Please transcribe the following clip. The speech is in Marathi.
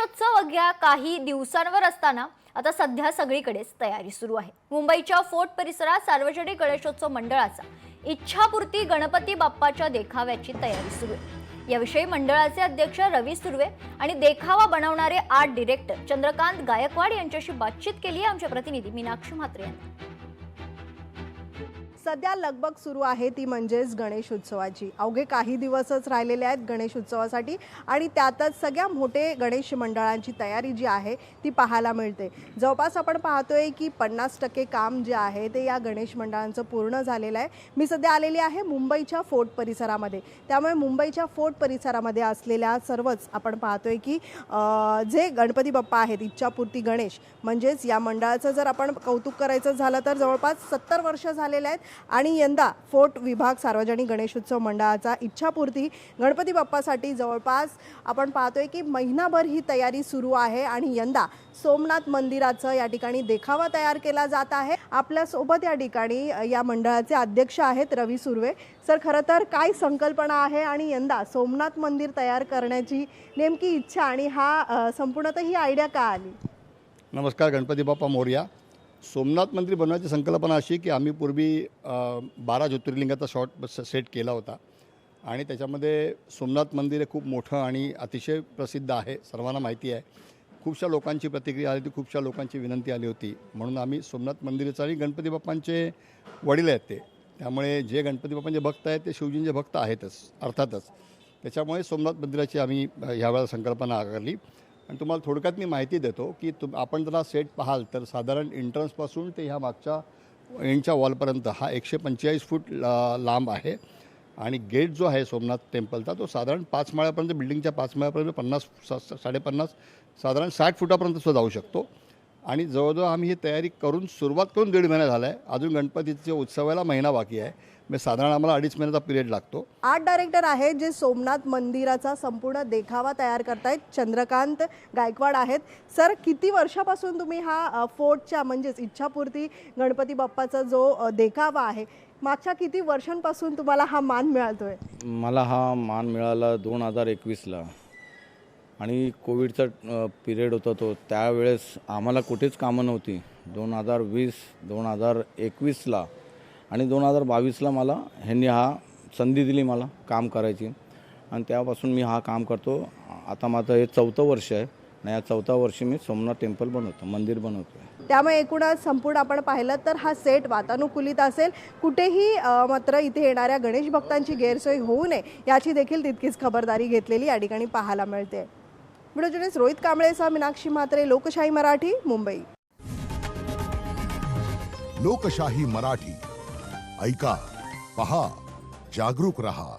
गणेशोत्सव अवघ्या काही दिवसांवर असताना आता सध्या सगळीकडेच तयारी सुरू आहे। मुंबईच्या फोर्ट परिसरात सार्वजनिक गणेशोत्सव मंडळाचा इच्छापूर्ती गणपती बाप्पाच्या देखाव्याची तयारी सुरू आहे। याविषयी मंडळाचे अध्यक्ष रवी सुर्वे आणि देखावा बनवणारे आर्ट डायरेक्टर चंद्रकांत गायकवाड यांच्याशी बातचीत केली आहे आमचे प्रतिनिधी मीनाक्षी म्हात्रे यांनी। सध्या लगबग सुरू आहे ती म्हणजेच गणेश उत्सवाची। अवघे काही दिवसच राहिलेले आहेत गणेश उत्सवासाठी आणि त्यातच सगळ्या मोठे गणेश मंडळांची तयारी जी आहे ती पाहायला मिळते। जवळपास आपण पाहतोय की 50% काम जे आहे ते या गणेश मंडळांचं पूर्ण झालेलं आहे। मी सध्या आलेली आहे मुंबईच्या फोर्ट परिसरामध्ये, त्यामुळे मुंबईच्या फोर्ट परिसरामध्ये असलेल्या सर्वच आपण पाहतोय की जे गणपती बाप्पा आहेत इच्छापूर्ती गणेश म्हणजेच या मंडळाचं जर आपण कौतुक करायचं झालं तर जवळपास 70 वर्ष झालेले आहेत आणि यंदा फोर्ट विभाग सार्वजनिक गणेशोत्सव मंडळाचा इच्छापूर्ती गणपती बाप्पासाठी जवळपास आपण पाहतोय की महिनाभर ही तयारी सुरू आहे आणि यंदा सोमनाथ मंदिराचं या ठिकाणी देखावा तयार केला जात आहे। आपल्या सोबत या ठिकाणी या मंडळाचे अध्यक्ष आहेत रवी सुर्वे सर। खरं तर काय संकल्पना आहे आणि यंदा सोमनाथ मंदिर तयार करण्याची नेमकी इच्छा आणि हा संपूर्णतः ही आयडिया का आली? नमस्कार, गणपती बाप्पा मोरया। सोमनाथ मंदिर बनवायची संकल्पना अशी की आम्ही पूर्वी 12 ज्योतिर्लिंगाचा शॉट सेट केला होता आणि त्याच्यामध्ये सोमनाथ मंदिर हे खूप मोठं आणि अतिशय प्रसिद्ध आहे, सर्वांना माहिती आहे। खूपशा लोकांची प्रतिक्रिया आली होती, खूपशा लोकांची विनंती आली होती, म्हणून आम्ही सोमनाथ मंदिराचं आणि गणपती बाप्पांचे वडील आहेत ते, त्यामुळे जे गणपती बाप्पांचे भक्त आहेत ते शिवजींचे भक्त आहेतच अर्थातच, त्याच्यामुळे सोमनाथ मंदिराची आम्ही ह्यावेळेला संकल्पना आकारली। आणि तुम्हाला थोडक्यात मी माहिती देतो की आपण जर सेट पाहाल तर साधारण एंट्रन्सपासून ते ह्या मागच्या एंडच्या वॉलपर्यंत हा 145 फूट लांब आहे आणि गेट जो आहे सोमनाथ टेम्पलचा तो साधारण 5 माळ्यापर्यंत, बिल्डिंगच्या 5 माळ्यापर्यंत 50 5.5 साधारण 60 फुटापर्यंत सुद्धा जाऊ शकतो। आणि जवळजवळ आम्ही ही तयारी करून सुरुवात करून 1.5 महिना झाला आहे, अजून गणपतीच्या उत्सवाला महिना बाकी आहे, म्हणजे साधारण आम्हाला 2.5 महिन्याचा पिरियड लागतो। आर्ट डायरेक्टर आहे जे सोमनाथ मंदिराचा संपूर्ण देखावा तयार करतायत चंद्रकांत गायकवाड आहेत। सर, किती वर्षापासून तुम्ही हा फोर्टच्या म्हणजेच इच्छापूर्ती गणपती बाप्पाचा जो देखावा आहे मागच्या किती वर्षांपासून तुम्हाला हा मान मिळतोय? मला हा मान मिळाला 2021ला आणि कोविडचा पिरियड होता तो, त्यावेळेस आम्हाला कुठेच कामं नव्हती। 2020 2021ला आणि 2022ला मला ह्यांनी हा संधी दिली मला काम करायची आणि त्यापासून मी हा काम करतो। आता माझं हे 4थं वर्ष आहे आणि या 4थ्या वर्षी मी सोमनाथ टेम्पल बनवतो, मंदिर बनवतो। त्यामुळे एकूणच संपूर्ण आपण पाहिलं तर हा सेट वातानुकूलित असेल, कुठेही मात्र इथे येणाऱ्या गणेश भक्तांची गैरसोय होऊ नये याची देखील तितकीच खबरदारी घेतलेली या ठिकाणी पाहायला मिळते। व्हिडिओ जर्नलिस्ट रोहित कांबळेसह मीनाक्षी म्हात्रे, लोकशाही मराठी, मुंबई। लोकशाही मराठी ऐका, पहा, जागरूक रहा।